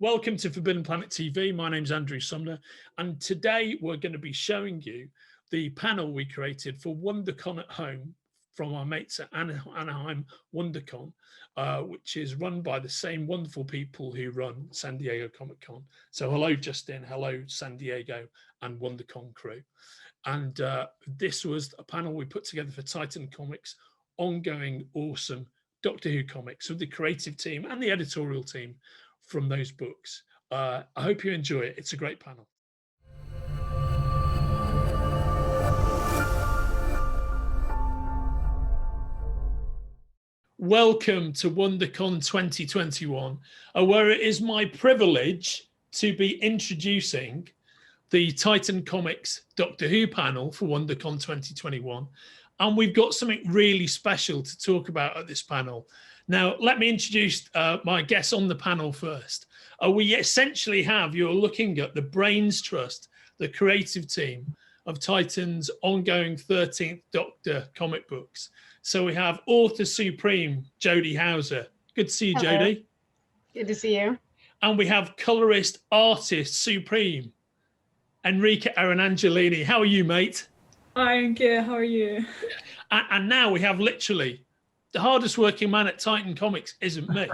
Welcome to Forbidden Planet TV. My name's Andrew Sumner, and today we're going to be showing you the panel we created for WonderCon at Home from our mates at Anaheim WonderCon, which is run by the same wonderful people who run San Diego Comic-Con. So hello, Justin. Hello, San Diego and WonderCon crew. And this was a panel we put together for Titan Comics, ongoing, awesome Doctor Who comics with the creative team and the editorial team from those books. I hope you enjoy it. It's a great panel. Welcome to WonderCon 2021, where it is my privilege to be introducing the Titan Comics Doctor Who panel for WonderCon 2021. And we've got something really special to talk about at this panel. Now, let me introduce my guests on the panel first. We essentially have, you're looking at the Brains Trust, the creative team of Titan's ongoing 13th Doctor comic books. So we have author supreme, Jody Hauser. Good to see you, Hello. Jody. Good to see you. And we have colorist, artist supreme, Enrica Eren Angiolini. How are you, mate? I'm good. How are you? And now we have literally the hardest working man at Titan Comics isn't me.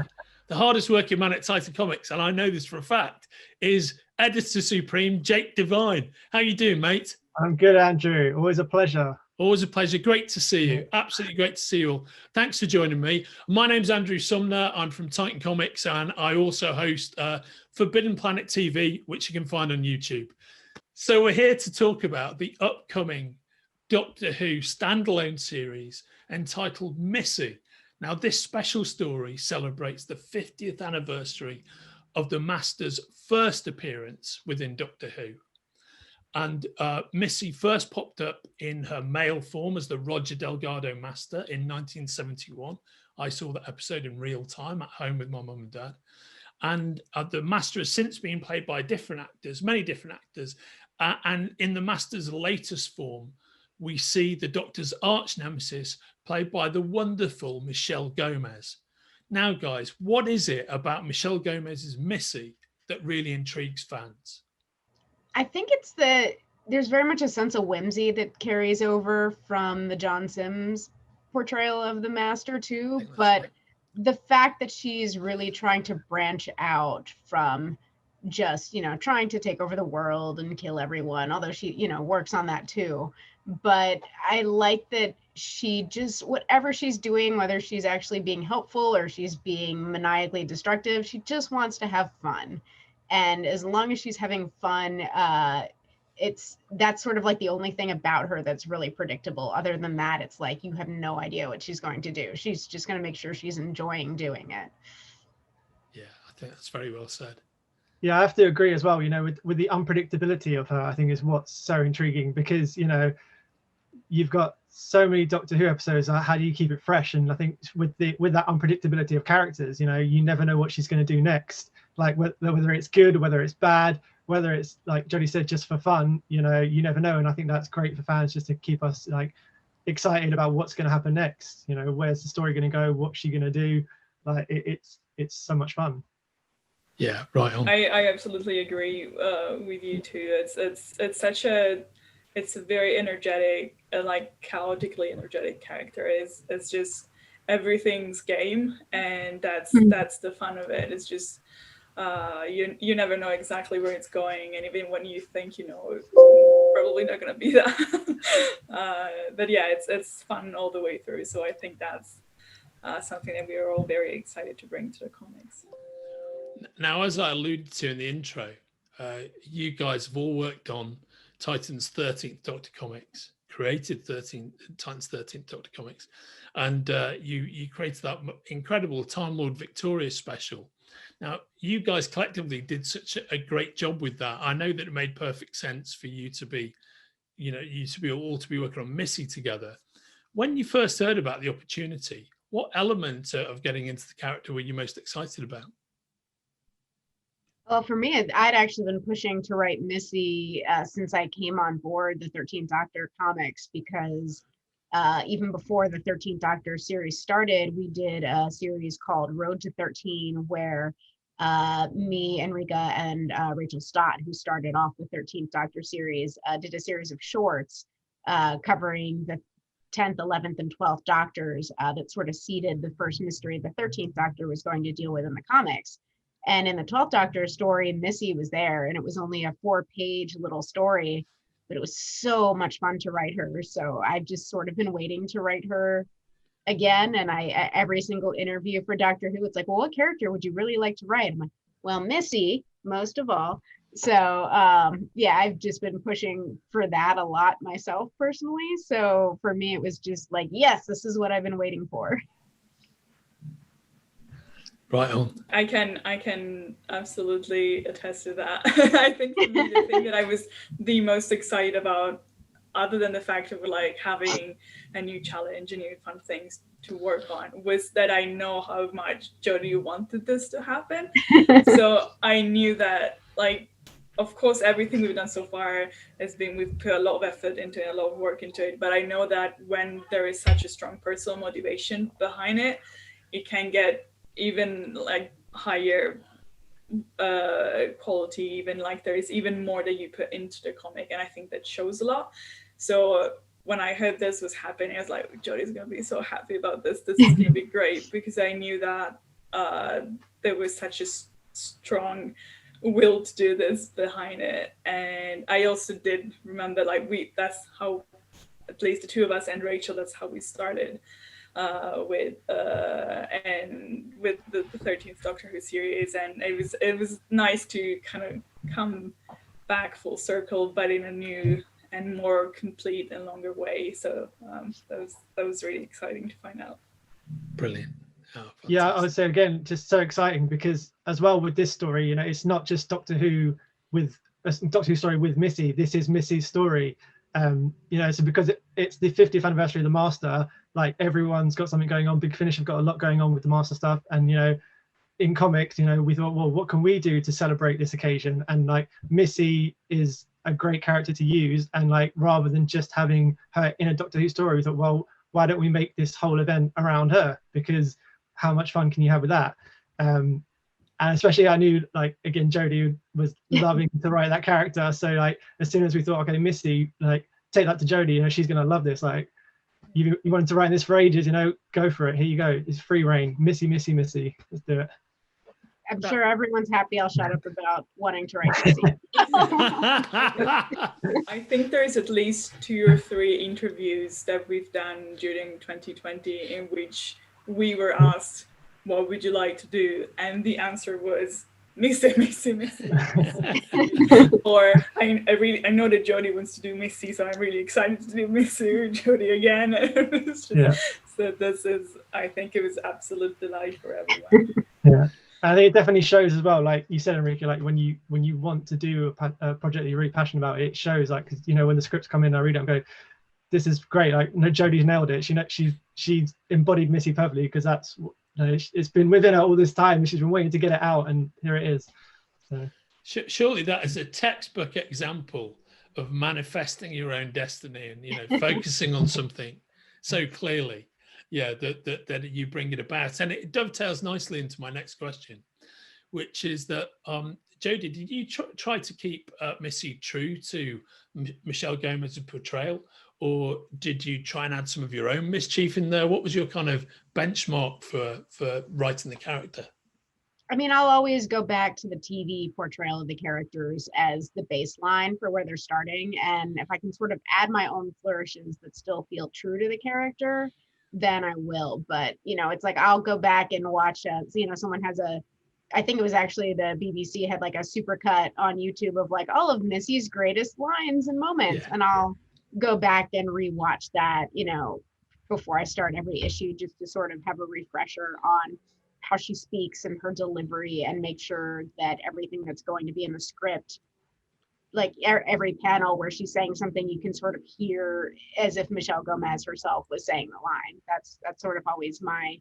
The hardest working man at Titan Comics, and I know this for a fact, is editor supreme Jake Devine. How you doing, mate? I'm good, Andrew. Always a pleasure. Always a pleasure. Great to see you. Absolutely great to see you all. Thanks for joining me. My name's Andrew Sumner. I'm from Titan Comics, and I also host Forbidden Planet TV, which you can find on YouTube. So we're here to talk about the upcoming Doctor Who standalone series entitled Missy. Now, this special story celebrates the 50th anniversary of the Master's first appearance within Doctor Who. And Missy first popped up in her male form as the Roger Delgado Master in 1971. I saw that episode in real time at home with my mum and dad. And the Master has since been played by different actors, many different actors. And in the Master's latest form, we see the Doctor's arch-nemesis played by the wonderful Michelle Gomez. Now, guys, what is it about Michelle Gomez's Missy that really intrigues fans? I think it's that there's very much a sense of whimsy that carries over from the John Sims portrayal of the Master too, but the fact that she's really trying to branch out from just, trying to take over the world and kill everyone, although she, works on that too. But I like that she just, whatever she's doing, whether she's actually being helpful or she's being maniacally destructive, she just wants to have fun. And as long as she's having fun, that's sort of like the only thing about her that's really predictable. Other than that, it's like you have no idea what she's going to do. She's just going to make sure she's enjoying doing it. Yeah, I think that's very well said. Yeah, I have to agree as well, with the unpredictability of her, I think is what's so intriguing because, you've got so many Doctor Who episodes. How do you keep it fresh? And I think with that unpredictability of characters, you never know what she's going to do next. Like whether it's good, whether it's bad, whether it's like Jody said, just for fun, you never know. And I think that's great for fans just to keep us like excited about what's going to happen next. Where's the story going to go? What's she going to do? Like it's so much fun. Yeah, right on. I absolutely agree with you too. It's a very energetic and like chaotically energetic character. It's just everything's game, and that's the fun of it. It's just you never know exactly where it's going, and even when you think it's probably not going to be that. But yeah, it's fun all the way through. So I think that's something that we are all very excited to bring to the comics. Now, as I alluded to in the intro, you guys have all worked on Titan's 13th Doctor comics, created Titan's 13th Doctor comics, and you created that incredible Time Lord Victoria special. Now, you guys collectively did such a great job with that. I know that it made perfect sense for you to be, all to be working on Missy together. When you first heard about the opportunity, what element of getting into the character were you most excited about? Well, for me, I'd actually been pushing to write Missy since I came on board the 13th Doctor comics, because even before the 13th Doctor series started, we did a series called Road to 13, where me, Enrica, and Rachel Stott, who started off the 13th Doctor series, did a series of shorts covering the 10th, 11th, and 12th Doctors that sort of seeded the first mystery the 13th Doctor was going to deal with in the comics. And in the 12th Doctor story, Missy was there, and it was only a 4-page little story, but it was so much fun to write her. So I've just sort of been waiting to write her again. And every single interview for Doctor Who, it's like, well, what character would you really like to write? I'm like, well, Missy, most of all. So yeah, I've just been pushing for that a lot myself personally. So for me, it was just like, yes, this is what I've been waiting for. Right on. I can absolutely attest to that. I think for me, the thing that I was the most excited about, other than the fact of like having a new challenge and new fun things to work on, was that I know how much Jody wanted this to happen. So I knew that, like, of course, everything we've done so far has been, we've put a lot of effort into it, a lot of work into it. But I know that when there is such a strong personal motivation behind it, it can get even like higher quality, even like there is even more that you put into the comic, and I think that shows a lot. So when I heard this was happening, I was like, Jody's gonna be so happy about this. This is gonna be great, because I knew that there was such a strong will to do this behind it. And I also did remember, like, that's how, at least the two of us and Rachel, that's how we started with the 13th Doctor Who series, and it was nice to kind of come back full circle, but in a new and more complete and longer way. So that was really exciting to find out. Brilliant. Oh, yeah, I would say again, just so exciting, because as well with this story, you know, it's not just Doctor Who with a Doctor Who story with Missy. This is Missy's story. You know, so because it's the 50th anniversary of the Master, like everyone's got something going on. Big Finish have got a lot going on with the Master stuff, and you know, in comics, you know, we thought, well, what can we do to celebrate this occasion? And like Missy is a great character to use, and like rather than just having her in a Doctor Who story, we thought, well, why don't we make this whole event around her? Because how much fun can you have with that? And especially I knew, like, again, Jody was loving to write that character. So like as soon as we thought, okay, Missy, like take that to Jody, you know, she's gonna love this. Like you wanted to write this for ages, you know, go for it. Here you go. It's free reign. Missy, Missy, Missy. Let's do it. I'm sure everyone's happy I'll shut up about wanting to write Missy. I think there's at least 2 or 3 interviews that we've done during 2020 in which we were asked, what would you like to do? And the answer was Missy, Missy, Missy. Or I know that Jody wants to do Missy, so I'm really excited to do Missy or Jody again. So this is, I think it was absolute delight for everyone. Yeah. I think it definitely shows as well, like you said, Enrica, like when you want to do a project that you're really passionate about, it shows, like, cause, you know, when the scripts come in, I read it and go, this is great. Like, no, Jodie's nailed it. She's embodied Missy perfectly, because that's, you know, it's been within her all this time. She's been waiting to get it out, and here it is. So. Surely that is a textbook example of manifesting your own destiny and, you know, focusing on something so clearly. Yeah, that you bring it about. And it dovetails nicely into my next question, which is that, Jody, did you try to keep Missy true to Michelle Gomez's portrayal, or did you try and add some of your own mischief in there? What was your kind of benchmark for writing the character? I mean, I'll always go back to the TV portrayal of the characters as the baseline for where they're starting. And if I can sort of add my own flourishes that still feel true to the character, then I will. But, you know, it's like I'll go back and watch, you know, someone has I think it was actually the BBC had like a supercut on YouTube of like all of Missy's greatest lines and moments. Yeah. And I'll go back and rewatch that, you know, before I start every issue, just to sort of have a refresher on how she speaks and her delivery, and make sure that everything that's going to be in the script, like every panel where she's saying something, you can sort of hear as if Michelle Gomez herself was saying the line. That's sort of always my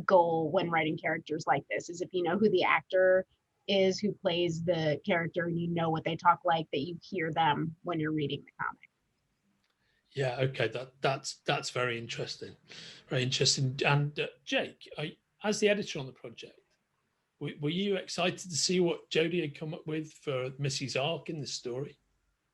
goal when writing characters like this, is if you know who the actor is who plays the character and you know what they talk like, that you hear them when you're reading the comic. Yeah, okay, that's very interesting. Very interesting. And Jake, as the editor on the project, were you excited to see what Jody had come up with for Missy's arc in the story?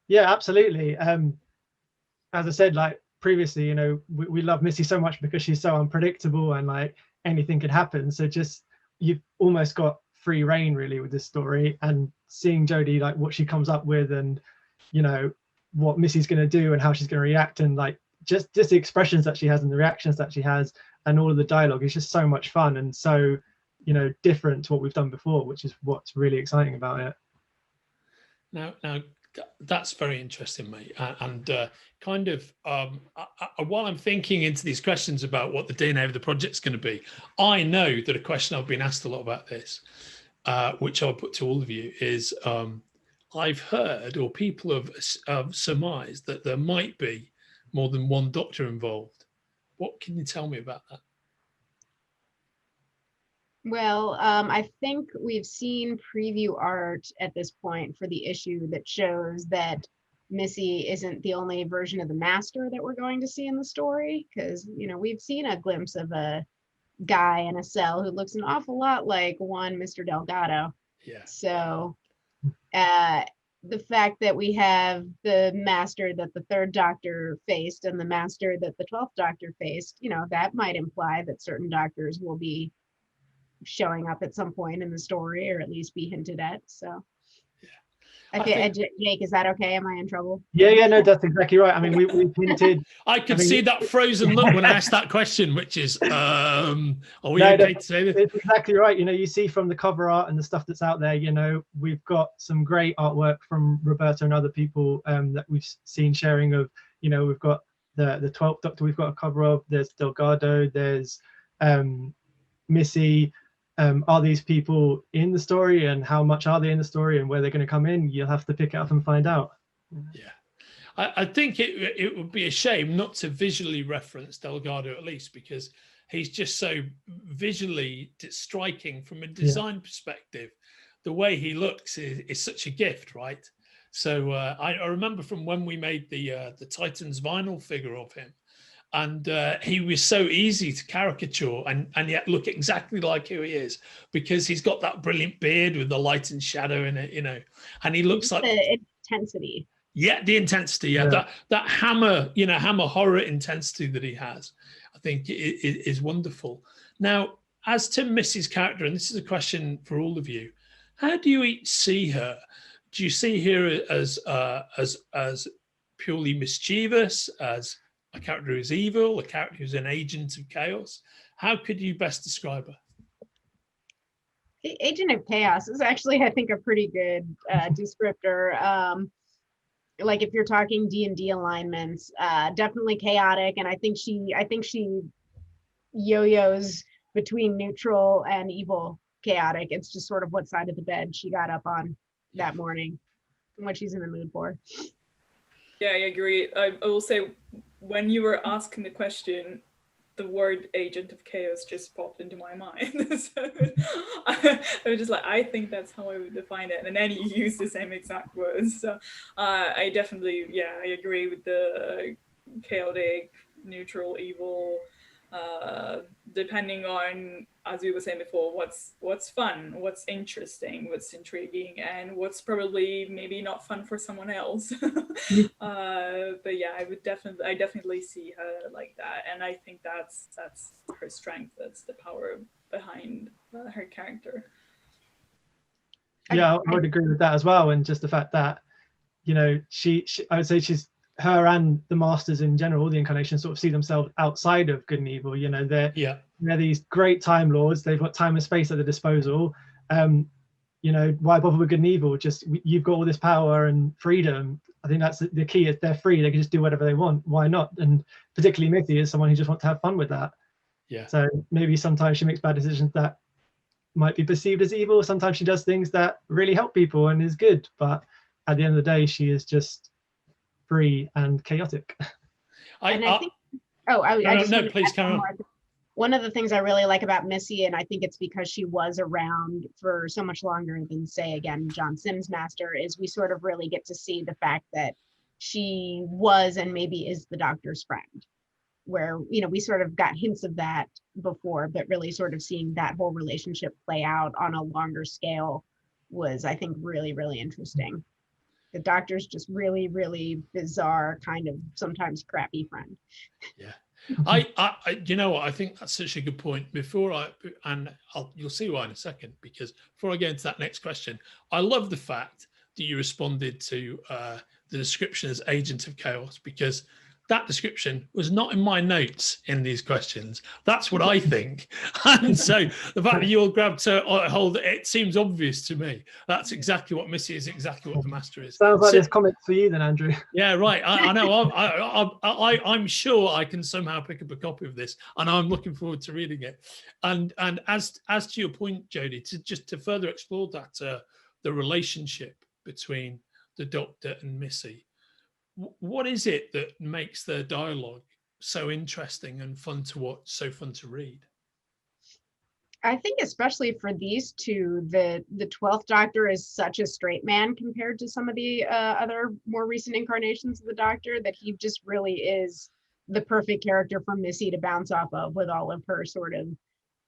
Yeah, absolutely. As I said, like previously, you know, we love Missy so much because she's so unpredictable and like anything could happen. So just you've almost got free reign really with this story, and seeing Jody, like what she comes up with, and you know what Missy's going to do and how she's going to react, and like just the expressions that she has and the reactions that she has and all of the dialogue is just so much fun and so, you know, different to what we've done before, which is what's really exciting about it. Now that's very interesting, mate. And kind of while I'm thinking into these questions about what the DNA of the project's going to be, I know that a question I've been asked a lot about this, which I'll put to all of you, is I've heard, or people have surmised, that there might be more than one Doctor involved. What can you tell me about that? Well, I think we've seen preview art at this point for the issue that shows that Missy isn't the only version of the Master that we're going to see in the story, because, you know, we've seen a glimpse of a guy in a cell who looks an awful lot like one Mr. Delgado. Yeah. So the fact that we have the Master that the third Doctor faced and the Master that the 12th Doctor faced, you know, that might imply that certain Doctors will be showing up at some point in the story, or at least be hinted at. So yeah, okay. Jake, is that okay? Am I in trouble? Yeah, no, that's exactly right. I mean, we hinted. I could see that frozen look when I asked that question, which is, are we okay to say this? It's exactly right. You know, you see from the cover art and the stuff that's out there, you know, we've got some great artwork from Roberta and other people that we've seen sharing of, you know, we've got the 12th Doctor we've got a cover of, there's Delgado, there's Missy. Are these people in the story, and how much are they in the story, and where they're going to come in? You'll have to pick it up and find out. Yeah, I think it would be a shame not to visually reference Delgado, at least, because he's just so visually striking from a design perspective. The way he looks is such a gift, right? So I remember from when we made the Titans vinyl figure of him, and he was so easy to caricature and yet look exactly like who he is, because he's got that brilliant beard with the light and shadow in it, you know, and he looks like the intensity. Yeah, the intensity. Yeah. That hammer, you know, hammer horror intensity that he has, I think is wonderful. Now, as to Missy's character, and this is a question for all of you, how do you each see her? Do you see her as purely mischievous, as a character who's evil, a character who's an agent of chaos? How could you best describe her? Agent of Chaos is actually, I think, a pretty good descriptor. Like if you're talking D&D alignments, definitely chaotic, and I think she yo-yos between neutral and evil chaotic. It's just sort of what side of the bed she got up on that morning and what she's in the mood for. Yeah, I agree. I will say, when you were asking the question, the word Agent of Chaos just popped into my mind. So I was just like, I think that's how I would define it. And then you use the same exact words. So I definitely, I agree with the chaotic, neutral, evil, depending on, as we were saying before, what's fun, what's interesting, what's intriguing, and what's probably maybe not fun for someone else. But yeah, I definitely see her like that, and I think that's her strength. That's the power behind her character. Yeah, I would agree with that as well, and just the fact that, you know, she I would say her and the Masters in general, the Incarnations, sort of see themselves outside of good and evil. You know, they're these great Time Lords. They've got time and space at their disposal. You know, why bother with good and evil? Just you've got all this power and freedom. I think that's the key. Is they're free. They can just do whatever they want. Why not? And particularly Missy is someone who just wants to have fun with that. Yeah. So maybe sometimes she makes bad decisions that might be perceived as evil. Sometimes she does things that really help people and is good. But at the end of the day, she is just free and chaotic. Please carry on. One of the things I really like about Missy, and I think it's because she was around for so much longer than, say, again, John Sims' Master, is we sort of really get to see the fact that she was and maybe is the Doctor's friend. where, you know, we sort of got hints of that before, but really sort of seeing that whole relationship play out on a longer scale was, I think, really, really interesting. The Doctor's just really, really bizarre, kind of sometimes crappy friend. Yeah. I you know what, I think that's such a good point. You'll see why in a second, because before I get into that next question, I love the fact that you responded to the description as agent of chaos, because that description was not in my notes in these questions. That's what I think. And so the fact that you all grabbed to hold it seems obvious to me. That's exactly what Missy is, exactly what the Master is. Sounds like this comic for you then, Andrew. Yeah, right. I know. I'm sure I can somehow pick up a copy of this, and I'm looking forward to reading it. And as to your point, Jody, to further explore that the relationship between the Doctor and Missy, what is it that makes their dialogue so interesting and fun to watch, so fun to read? I think especially for these two, the 12th Doctor is such a straight man compared to some of the other more recent incarnations of the Doctor, that he just really is the perfect character for Missy to bounce off of, with all of her sort of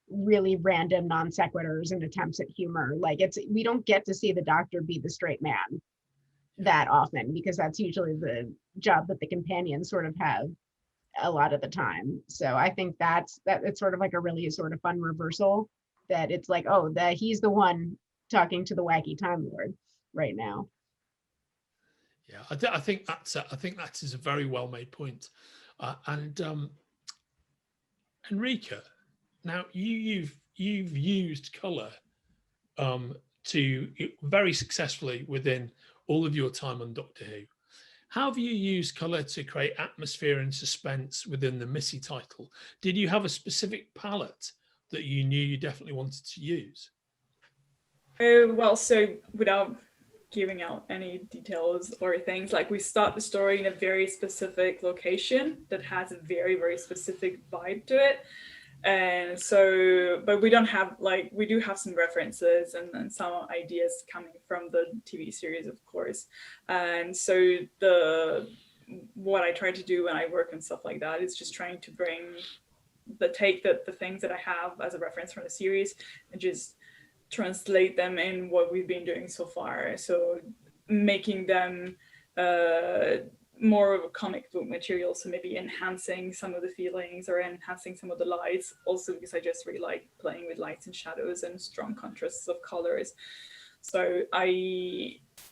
really random non sequiturs and attempts at humor. Like, we don't get to see the Doctor be the straight man that often, because that's usually the job that the companions sort of have a lot of the time. So I think that it's sort of like a really sort of fun reversal, that it's like, oh, that he's the one talking to the wacky Time Lord right now. Yeah, I think that is a very well made point. And Enrica, now you've used color to very successfully within all of your time on Doctor Who. How have you used colour to create atmosphere and suspense within the Missy title? Did you have a specific palette that you knew you definitely wanted to use? Well, so without giving out any details or things, like, we start the story in a very specific location that has a very, very specific vibe to it. And so, but we don't have, like, we do have some references and some ideas coming from the TV series, of course. And so what I try to do when I work and stuff like that is just trying to take the things that I have as a reference from the series and just translate them in what we've been doing so far. So making them more of a comic book material, so maybe enhancing some of the feelings or enhancing some of the lights, also because I just really like playing with lights and shadows and strong contrasts of colors. So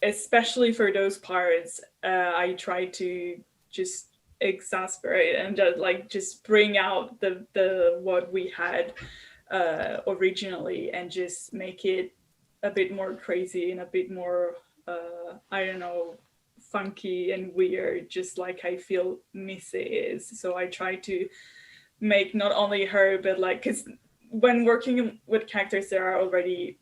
especially for those parts, I try to just exasperate and just bring out the what we had originally, and just make it a bit more crazy and a bit more I don't know, funky and weird, just like I feel Missy is. So I try to make not only her, but like, because when working with characters that are already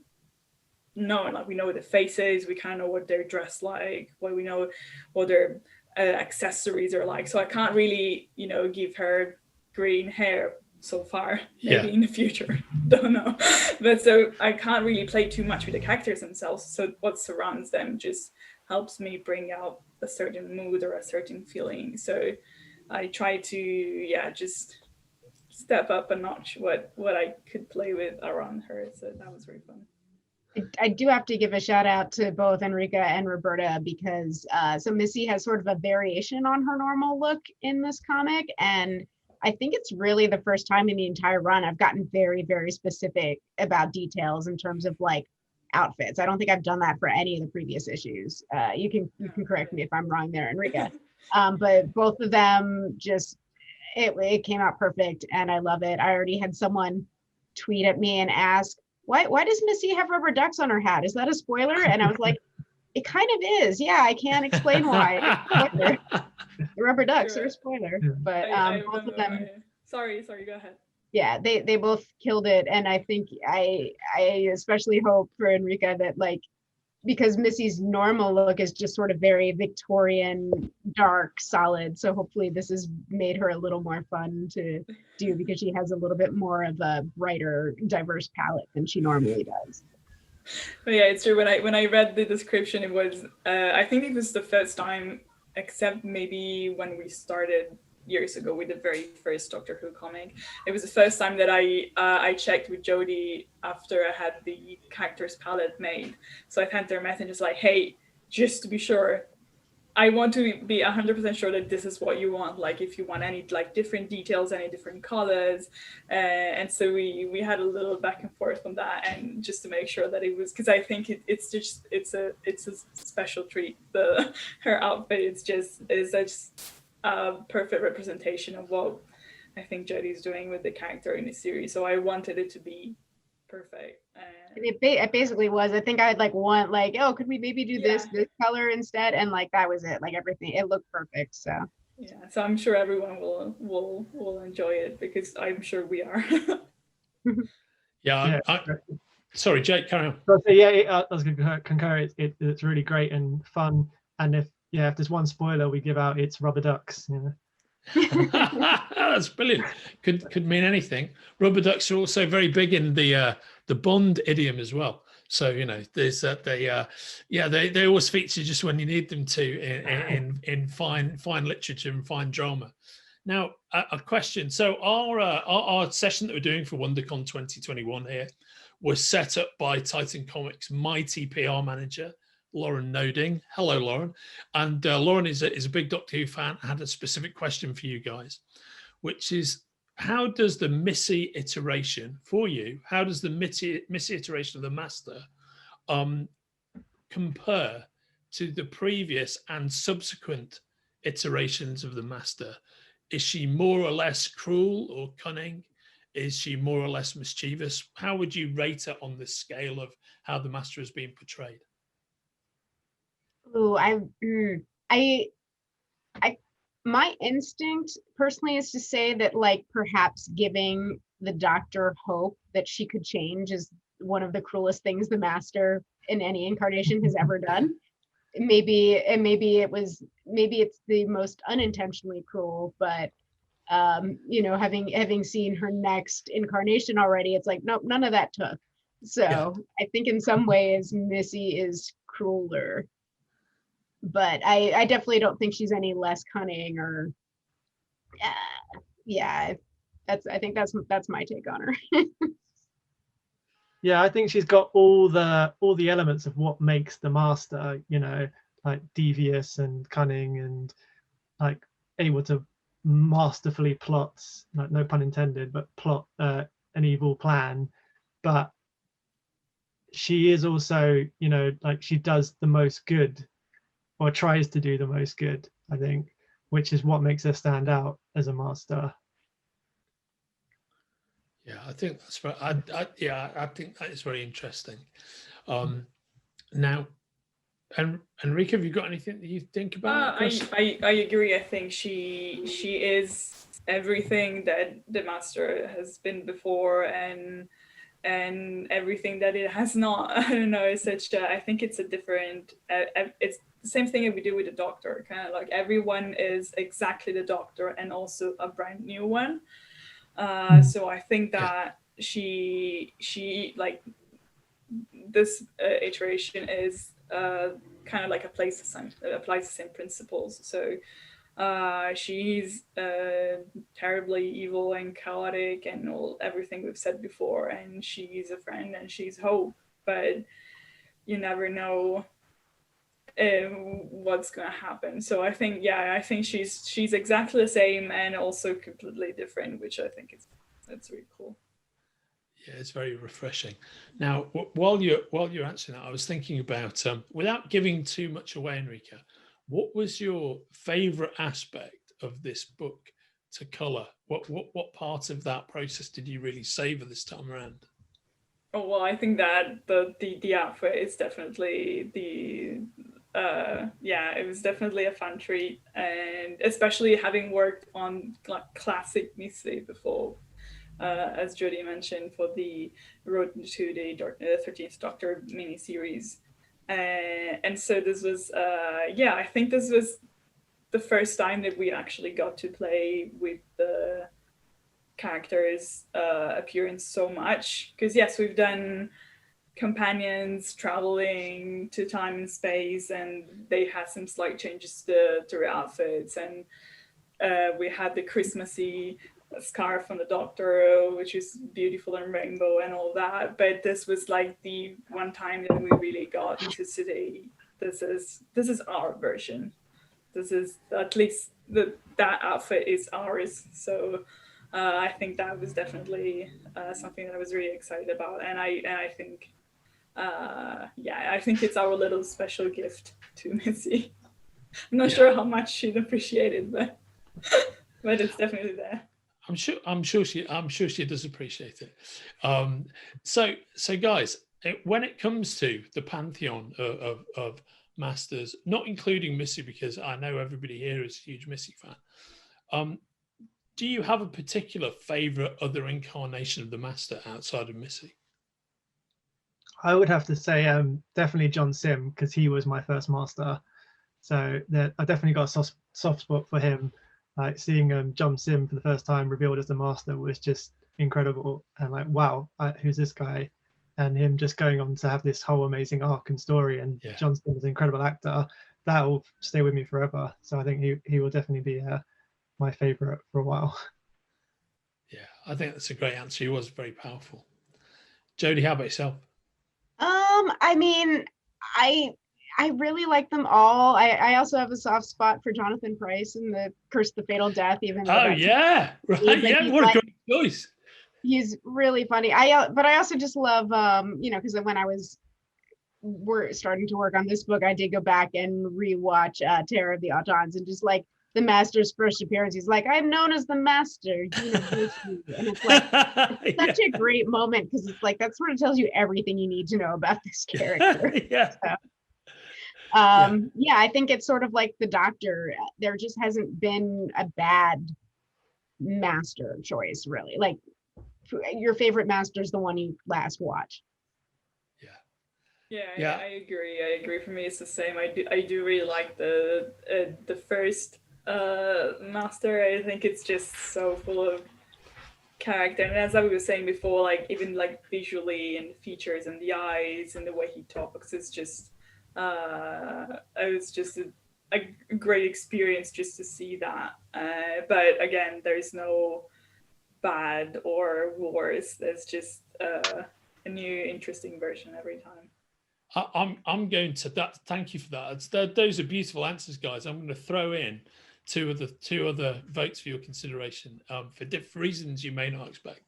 known, like, we know the faces, we kind of know what they're dressed like, what we know what their accessories are like. So I can't really, give her green hair so far. Maybe in the future, don't know. But so I can't really play too much with the characters themselves. So what surrounds them just helps me bring out a certain mood or a certain feeling. So I try to just step up a notch what I could play with around her. So that was very fun. I do have to give a shout out to both Enrica and Roberta, because so Missy has sort of a variation on her normal look in this comic, and I think it's really the first time in the entire run I've gotten very, very specific about details in terms of like outfits. I don't think I've done that for any of the previous issues. You can correct me if I'm wrong there, Enrica. But both of them just, it came out perfect, and I love it. I already had someone tweet at me and ask, why does Missy have rubber ducks on her hat? Is that a spoiler? And I was like, it kind of is. Yeah, I can't explain why. The rubber ducks are a spoiler. But both of them. Sorry, go ahead. Yeah, they both killed it. And I think I especially hope for Enrica that, like, because Missy's normal look is just sort of very Victorian, dark, solid. So hopefully this has made her a little more fun to do, because she has a little bit more of a brighter, diverse palette than she normally does. But yeah, it's true. When I read the description, it was I think it was the first time, except maybe when we started years ago with the very first Doctor Who comic. It was the first time that I checked with Jody after I had the characters palette made. So I sent her a message just like, hey, just to be sure, I want to be 100% sure that this is what you want. Like if you want any like different details, any different colors. And so we had a little back and forth on that, and just to make sure that it was, because I think it's a special treat. Her outfit is just a perfect representation of what I think Jody's doing with the character in the series. So I wanted it to be perfect. And it basically was. I think I'd like want like, oh, could we maybe do this color instead? And like that was it. Like everything, it looked perfect. So yeah, so I'm sure everyone will enjoy it, because I'm sure we are. Yeah. Sorry, Jake, carry on. So yeah, I was going to concur. It's really great and fun. And if there's one spoiler we give out, it's rubber ducks. You know? That's brilliant. Could mean anything. Rubber ducks are also very big in the Bond idiom as well. So you know, there's they always feature just when you need them to in fine literature and fine drama. Now a question. So our session that we're doing for WonderCon 2021 here was set up by Titan Comics' mighty PR manager, Lauren Noding. Hello, Lauren. And Lauren is a big Doctor Who fan. I had a specific question for you guys, which is, how does the Missy iteration for you, how does the Missy iteration of the Master compare to the previous and subsequent iterations of the Master? Is she more or less cruel or cunning? Is she more or less mischievous? How would you rate her on the scale of how the Master has been portrayed? ooh, my instinct personally is to say that like perhaps giving the Doctor hope that she could change is one of the cruelest things the Master in any incarnation has ever done. Maybe it's the most unintentionally cruel, but having seen her next incarnation already, it's like, nope, none of that took. So I think in some ways Missy is crueler, but I definitely don't think she's any less cunning or I think that's my take on her. Yeah, I think she's got all the elements of what makes the Master, you know, like devious and cunning and like able to masterfully plot, like no pun intended, but plot an evil plan. But she is also, you know, like she does the most good, or tries to do the most good, I think, which is what makes her stand out as a Master. Yeah, I think that's right. I think that is very interesting. Now, Enrica, have you got anything that you think about? I agree. I think she is everything that the Master has been before, and everything that it has not. I don't know. It's such. I think it's a different. It's the same thing that we do with the Doctor. Kind of like everyone is exactly the Doctor, and also a brand new one. So I think that she like this iteration is kind of like applies the same principles. So she's terribly evil and chaotic and everything we've said before, and she's a friend and she's hope, but you never know what's gonna happen. So I think she's exactly the same and also completely different, which I think that's really cool. Yeah, it's very refreshing. Now, while you're answering that, I was thinking about without giving too much away, Enrica, what was your favorite aspect of this book to color? What part of that process did you really savor this time around? Oh well, I think that the outfit is definitely it was definitely a fun treat, and especially having worked on like classic Missy before, as Jody mentioned, for the Road to the 13th Doctor miniseries, and so this was I think this was the first time that we actually got to play with the characters' appearance so much, because yes, we've done companions traveling to time and space, and they had some slight changes to their outfits, and we had the Christmassy scarf on the Doctor, which is beautiful and rainbow and all that. But this was like the one time that we really got to say, this is our version. This is at least that outfit is ours. So I think that was definitely something that I was really excited about, and I think I think it's our little special gift to Missy. I'm not sure how much she'd appreciate it, but it's definitely there. I'm sure she does appreciate it. So guys, when it comes to the pantheon of masters, not including Missy, because I know everybody here is a huge Missy fan, do you have a particular favorite other incarnation of the master outside of Missy? I would have to say definitely John Sim, because he was my first master. So I definitely got a soft spot for him. Like seeing John Sim for the first time revealed as the master was just incredible. And like, wow, who's this guy? And him just going on to have this whole amazing arc and story. And John Sim is an incredible actor. That will stay with me forever. So I think he will definitely be my favorite for a while. Yeah, I think that's a great answer. He was very powerful. Jody, how about yourself? I mean, I really like them all. I also have a soft spot for Jonathan Pryce in the Curse of the Fatal Death. Even though right, yeah, what a great choice. He's really funny. But I also just love because when we're starting to work on this book, I did go back and rewatch Terror of the Autons, and just like the Master's first appearance, he's like, I'm known as the Master University. And it's like such a great moment, because it's like that sort of tells you everything you need to know about this character. I think it's sort of like the Doctor. There just hasn't been a bad master choice, really. Like, your favorite master is the one you last watched. Yeah, I agree. For me, it's the same. I do really like the first master. I think it's just so full of character, and as I was saying before, like even like visually and the features and the eyes and the way he talks, it's just it was just a great experience just to see that. But again, there's no bad or worse. There's just a new interesting version every time. I'm going to that. Thank you for that. Those are beautiful answers, guys. I'm going to throw in two other votes for your consideration for different reasons you may not expect.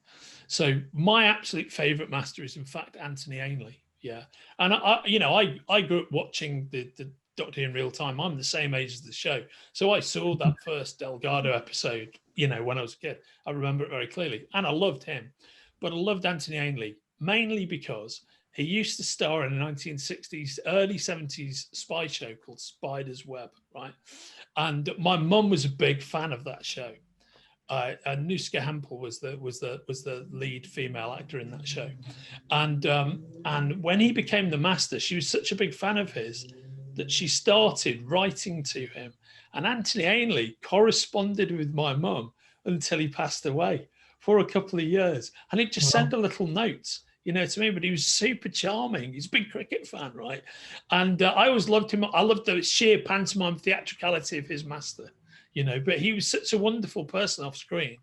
So my absolute favorite master is in fact Anthony Ainley. Yeah, and I grew up watching the Doctor in real time. I'm the same age as the show, so I saw that first Delgado episode. When I was a kid, I remember it very clearly, and I loved him. But I loved Anthony Ainley mainly because he used to star in a 1960s, early 70s spy show called Spider's Web, right? And my mum was a big fan of that show. Nuska Hempel was the lead female actor in that show, and when he became the Master, she was such a big fan of his that she started writing to him. And Anthony Ainley corresponded with my mum until he passed away for a couple of years, and he'd just send a little notes. To me, but he was super charming. He's a big cricket fan, right? And I always loved him. I loved the sheer pantomime theatricality of his master, but he was such a wonderful person off screen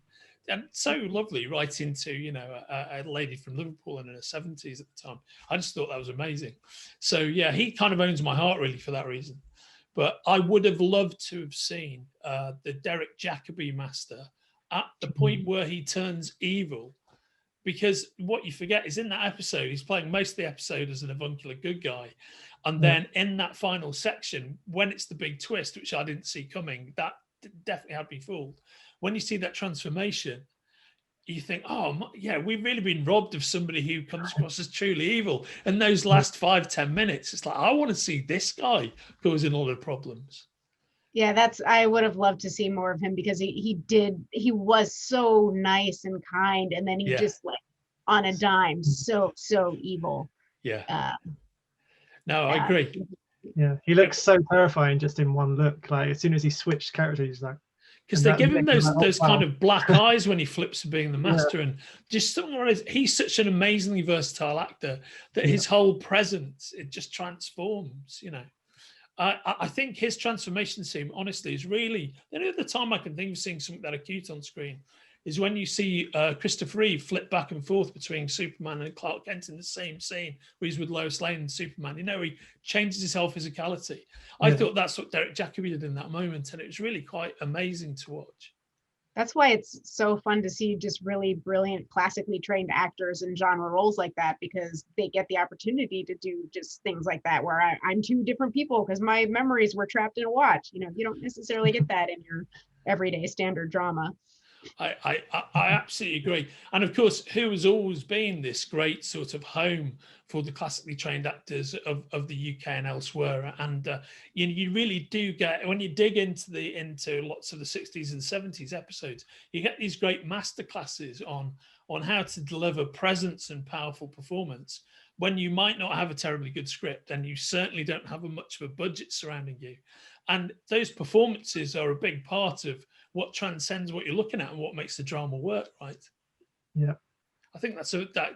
and so lovely writing to, a lady from Liverpool in her 70s at the time. I just thought that was amazing. So, yeah, he kind of owns my heart really for that reason. But I would have loved to have seen the Derek Jacobi master at the point where he turns evil. Because what you forget is in that episode, he's playing most of the episode as an avuncular good guy. And then in that final section, when it's the big twist, which I didn't see coming, that definitely had me fooled. When you see that transformation, you think, oh, yeah, we've really been robbed of somebody who comes across as truly evil. And those last 5-10 minutes, it's like, I want to see this guy causing all the problems. Yeah, I would have loved to see more of him, because he was so nice and kind, and then he just like on a dime, so evil. Yeah. No, I agree. Yeah, he looks so terrifying just in one look. Like as soon as he switched characters, he's like, because they give him those kind of black eyes when he flips to being the master, and just somewhere he's such an amazingly versatile actor that his whole presence, it just transforms, I think his transformation scene, honestly, is really the only other time I can think of seeing something that acute on screen is when you see Christopher Reeve flip back and forth between Superman and Clark Kent in the same scene where he's with Lois Lane and Superman. You know, he changes his whole physicality. I thought that's what Derek Jacobi did in that moment, and it was really quite amazing to watch. That's why it's so fun to see just really brilliant, classically trained actors in genre roles like that, because they get the opportunity to do just things like that, where I'm two different people because my memories were trapped in a watch. You know, you don't necessarily get that in your everyday standard drama. I absolutely agree. And of course, who has always been this great sort of home for the classically trained actors of the UK and elsewhere. And you really do get, when you dig into lots of the 60s and 70s episodes, you get these great masterclasses on how to deliver presence and powerful performance when you might not have a terribly good script and you certainly don't have much of a budget surrounding you. And those performances are a big part of what transcends what you're looking at and what makes the drama work, right? Yeah. I think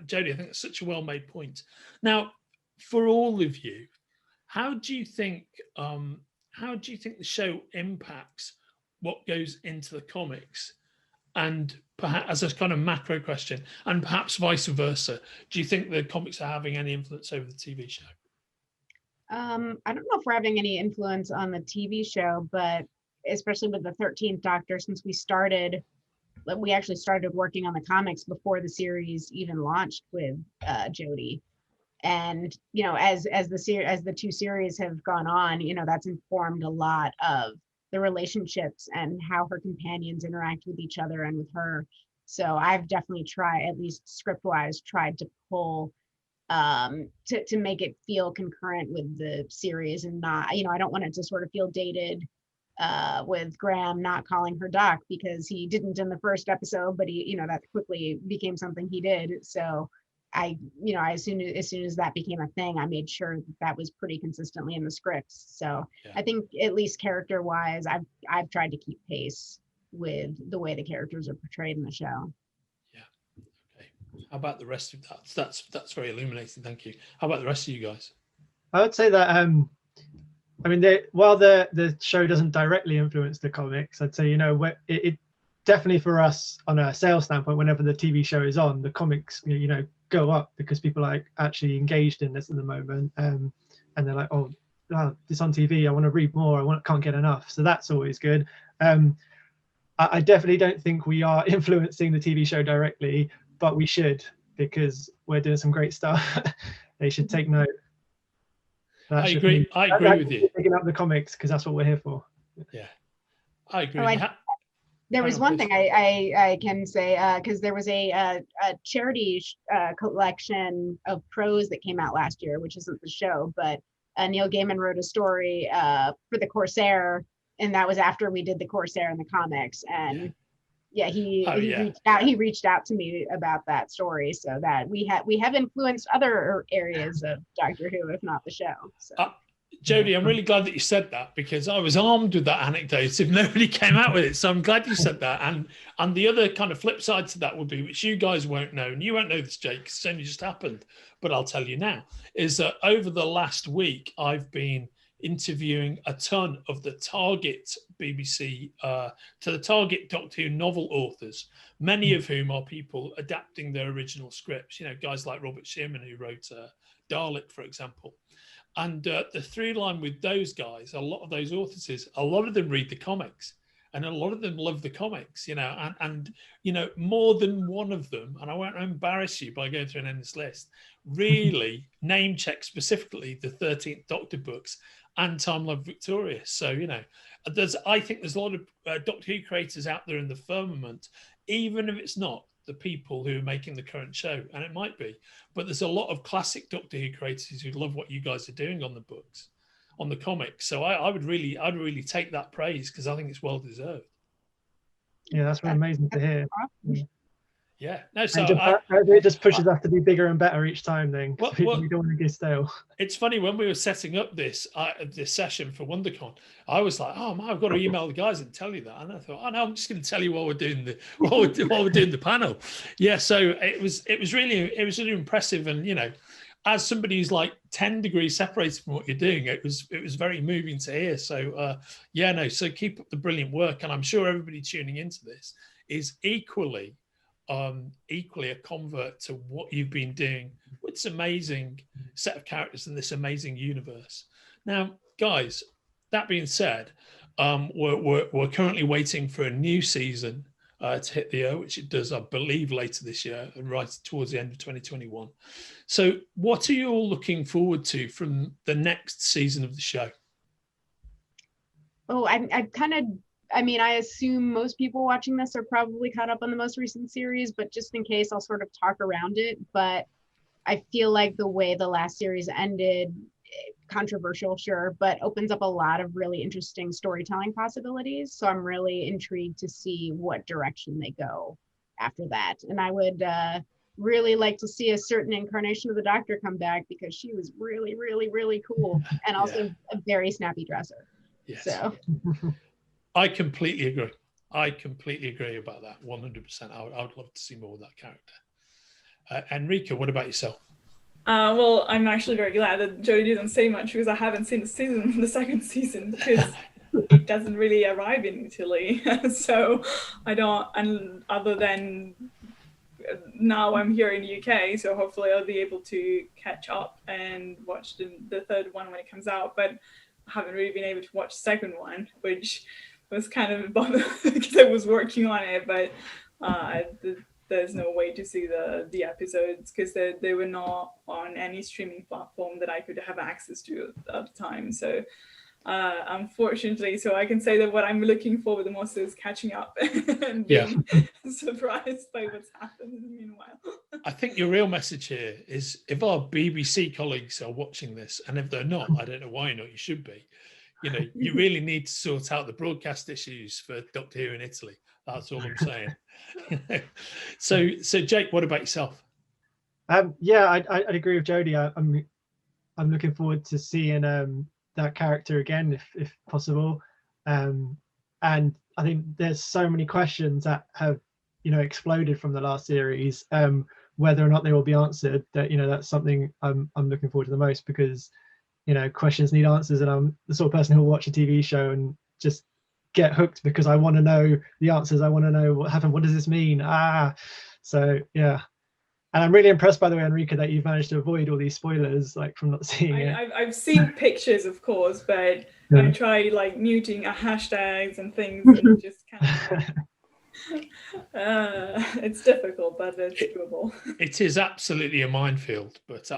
Jody, I think that's such a well-made point. Now, for all of you, how do you think the show impacts what goes into the comics? And perhaps as a kind of macro question, and perhaps vice versa, do you think the comics are having any influence over the TV show? I don't know if we're having any influence on the TV show, but especially with the 13th Doctor, since we actually started working on the comics before the series even launched with Jody. And, you know, as the two series have gone on, you know, that's informed a lot of the relationships and how her companions interact with each other and with her. So I've definitely tried, at least script-wise, tried to pull to make it feel concurrent with the series and not, you know, I don't want it to sort of feel dated with Graham not calling her Doc because he didn't in the first episode, but he, you know, that quickly became something he did. So as soon as that became a thing, I made sure that was pretty consistently in the scripts. So yeah. I think at least character wise, I've tried to keep pace with the way the characters are portrayed in the show. How about the rest of that? That's very illuminating. Thank you. How about the rest of you guys? I would say that I mean, while the show doesn't directly influence the comics, I'd say, you know, it definitely for us on a sales standpoint, whenever the TV show is on, the comics, you know, go up because people are like actually engaged in this at the moment, and they're like, oh, this on TV, I want to read more, can't get enough. So that's always good. I definitely don't think we are influencing the TV show directly, but we should, because we're doing some great stuff. They should take note. I agree with you. Picking up the comics because that's what we're here for. Yeah, I agree. There was one thing I can say, because there was a charity collection of prose that came out last year, which isn't the show, but Neil Gaiman wrote a story for the Corsair, and that was after we did the Corsair in the comics, and he reached out to me about that story, so that we have influenced other areas of Doctor Who, if not the show. So. Jody, I'm really glad that you said that, because I was armed with that anecdote if nobody came out with it. So I'm glad you said that. And the other kind of flip side to that would be, which you guys won't know, and you won't know this, Jake, because it's only just happened, but I'll tell you now, is that over the last week, I've been interviewing a ton of the target BBC, to the target Doctor Who novel authors, many of whom are people adapting their original scripts, you know, guys like Robert Shearman, who wrote Dalek, for example. And the through line with those guys, a lot of those authors is, a lot of them read the comics and a lot of them love the comics, you know, and you know, more than one of them, and I won't embarrass you by going through an endless list, really name check specifically the 13th Doctor books and Time Love Victorious. So, you know, I think there's a lot of Doctor Who creators out there in the firmament, even if it's not the people who are making the current show, and it might be, but there's a lot of classic Doctor Who creators who love what you guys are doing on the books, on the comics. So I'd really take that praise, because I think it's well deserved. Yeah, that's really amazing to hear. Yeah, no, so it just pushes us to be bigger and better each time. Then we don't want to get stale. It's funny, when we were setting up this session for WonderCon, I was like, "Oh man, I've got to email the guys and tell you that." And I thought, "Oh no, I'm just going to tell you while we're doing the panel." Yeah, so it was really impressive, and you know, as somebody who's like 10 degrees separated from what you're doing, it was very moving to hear. So yeah, no, so keep up the brilliant work. And I'm sure everybody tuning into this is equally a convert to what you've been doing with this amazing set of characters in this amazing universe. Now, guys, that being said, we're currently waiting for a new season to hit the air, which it does, I believe, later this year and right towards the end of 2021. So what are you all looking forward to from the next season of the show? Oh, I mean, I assume most people watching this are probably caught up on the most recent series, but just in case, I'll sort of talk around it. But I feel like the way the last series ended, controversial, sure, but opens up a lot of really interesting storytelling possibilities. So I'm really intrigued to see what direction they go after that. And I would really like to see a certain incarnation of the Doctor come back, because she was really, really, really cool, and also a very snappy dresser. Yes. So I completely agree. I completely agree about that. 100%. I would love to see more of that character. Enrica, what about yourself? Well, I'm actually very glad that Jody didn't say much, because I haven't seen the second season, because it doesn't really arrive in Italy. So I don't, and other than now I'm here in the UK, so hopefully I'll be able to catch up and watch the third one when it comes out. But I haven't really been able to watch the second one, which was kind of a bummer because I was working on it, but there's no way to see the episodes, because they were not on any streaming platform that I could have access to at the time. So unfortunately, so I can say that what I'm looking for the most is catching up and being surprised by what's happened in the meanwhile. I think your real message here is, if our BBC colleagues are watching this, and if they're not, I don't know why not, you should be. You know, you really need to sort out the broadcast issues for Doctor Who in Italy. That's all I'm saying. So Jake, what about yourself? Yeah, I'd agree with Jody. I'm looking forward to seeing that character again, if possible. And I think there's so many questions that have, exploded from the last series. Whether or not they will be answered, that that's something I'm looking forward to the most, because questions need answers, and I'm the sort of person who'll watch a TV show and just get hooked because I want to know the answers. I want to know what happened. What does this mean? So yeah. And I'm really impressed, by the way, Enrica, that you've managed to avoid all these spoilers, like from not seeing it. I've seen pictures, of course, but I tried like muting hashtags and things, and just kind of it's difficult, but it's doable. It is absolutely a minefield, but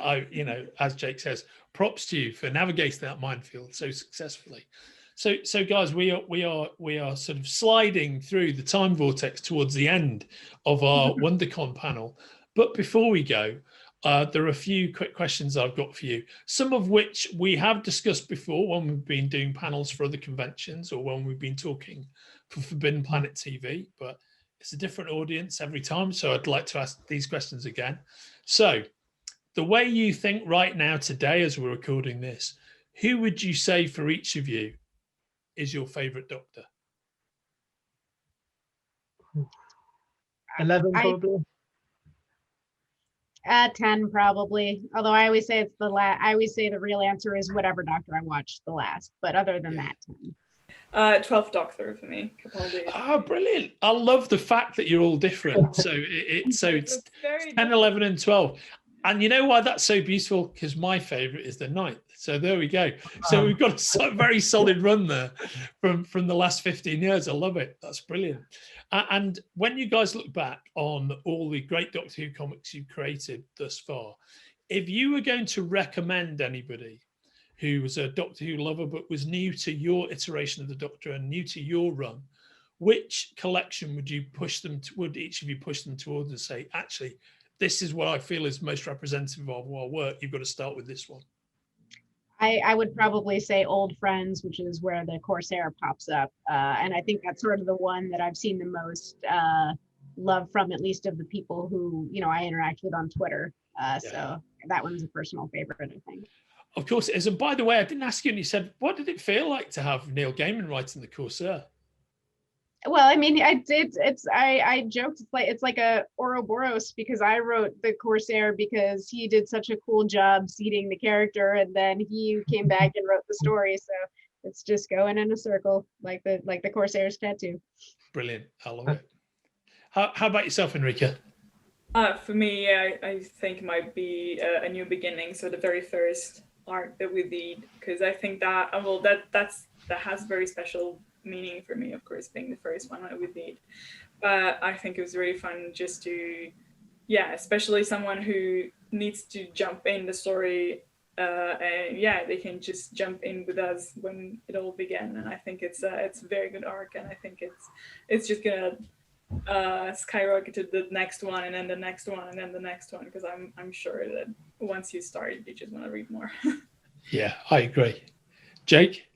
as Jake says, props to you for navigating that minefield so successfully. So guys, we are sort of sliding through the time vortex towards the end of our WonderCon panel. But before we go, there are a few quick questions I've got for you, some of which we have discussed before when we've been doing panels for other conventions, or when we've been talking for Forbidden Planet TV, but it's a different audience every time, so I'd like to ask these questions again. So the way you think right now today, as we're recording this, who would you say for each of you is your favorite Doctor? 11 probably. 10 probably. Although I always say it's the last. I always say the real answer is whatever Doctor I watched the last. But other than that, 10. 12th Doctor for me. Oh, brilliant! I love the fact that you're all different. So it's 10, 11, and 12. And you know why that's so beautiful? Because my favorite is the 9th. So there we go. So we've got a very solid run there from the last 15 years. I love it. That's brilliant. And when you guys look back on all the great Doctor Who comics you've created thus far, if you were going to recommend anybody who was a Doctor Who lover but was new to your iteration of the Doctor and new to your run, which collection would you push them to, would each of you push them towards and say, actually, this is what I feel is most representative of our work. You've got to start with this one. I would probably say Old Friends, which is where the Corsair pops up. And I think that's sort of the one that I've seen the most love from, at least of the people who, I interact with on Twitter. So that one's a personal favorite, I think. Of course it is. And by the way, I didn't ask you, and you said, what did it feel like to have Neil Gaiman writing the Corsair? Well, I mean, I did. I joked. It's like a Ouroboros because I wrote the Corsair because he did such a cool job seeding the character, and then he came back and wrote the story. So it's just going in a circle, like the Corsair's tattoo. Brilliant. I love it. How about yourself, Enrica? For me, I think it might be a new beginning. So the very first arc that we did, because I think that that has very special meaning for me, of course, being the first one that we did. But I think it was really fun just to, yeah, especially someone who needs to jump in the story, and yeah, they can just jump in with us when it all began. And I think it's a very good arc, and I think it's just gonna skyrocket to the next one, and then the next one, and then the next one, because I'm sure that once you start, you just want to read more. Yeah, I agree. Jake?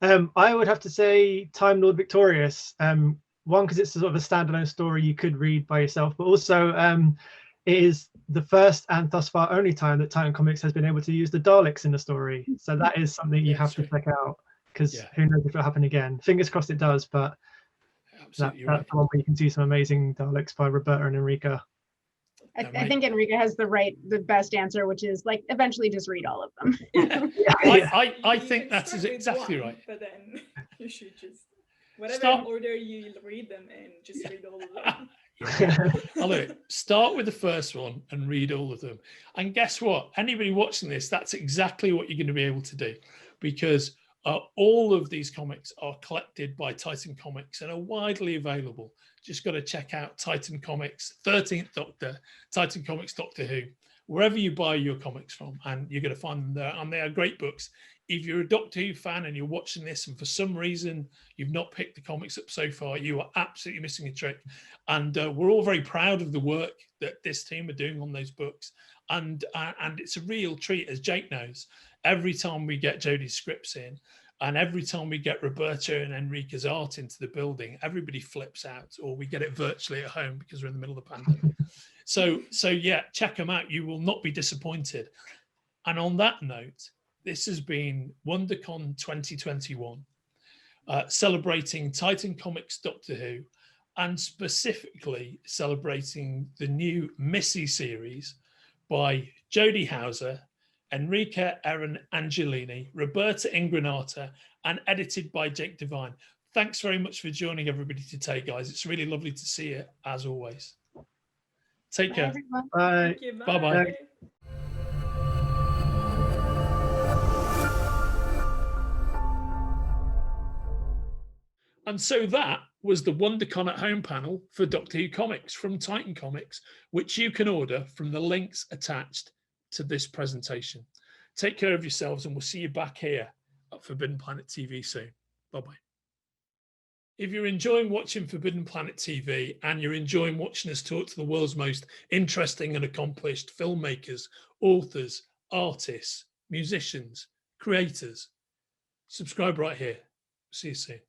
I would have to say Time Lord Victorious. One, because it's sort of a standalone story you could read by yourself, but also it is the first and thus far only time that Titan Comics has been able to use the Daleks in the story. So that is something you have to check out, because who knows if it'll happen again. Fingers crossed it does, but that's the one where you can see some amazing Daleks by Roberta and Enrica. I think Enrica has the best answer, which is like eventually just read all of them. I think that is exactly right. But then you should just whatever order you read them in, just read all of them. I love it. Start with the first one and read all of them. And guess what? Anybody watching this, that's exactly what you're going to be able to do, because all of these comics are collected by Titan Comics and are widely available. Just got to check out Titan Comics, 13th Doctor, Titan Comics Doctor Who, wherever you buy your comics from, and you're going to find them there. And they are great books. If you're a Doctor Who fan and you're watching this and for some reason you've not picked the comics up so far, you are absolutely missing a trick. And we're all very proud of the work that this team are doing on those books. And it's a real treat, as Jake knows. Every time we get Jody's scripts in, and every time we get Roberta and Enrica's art into the building, everybody flips out, or we get it virtually at home because we're in the middle of the pandemic. So yeah, check them out. You will not be disappointed. And on that note, this has been WonderCon 2021, celebrating Titan Comics Doctor Who, and specifically celebrating the new Missy series by Jody Hauser, Enrica Eren Angiolini, Roberta Ingranata, and edited by Jake Devine. Thanks very much for joining everybody today, guys. It's really lovely to see you, as always. Take care. Everyone. Bye. Thank you, Bye-bye. bye. And so that was the WonderCon at Home panel for Doctor Who comics from Titan Comics, which you can order from the links attached to this presentation. Take care of yourselves, and we'll see you back here at Forbidden Planet TV soon. Bye-bye. If you're enjoying watching Forbidden Planet TV and you're enjoying watching us talk to the world's most interesting and accomplished filmmakers, authors, artists, musicians, creators, subscribe right here. See you soon.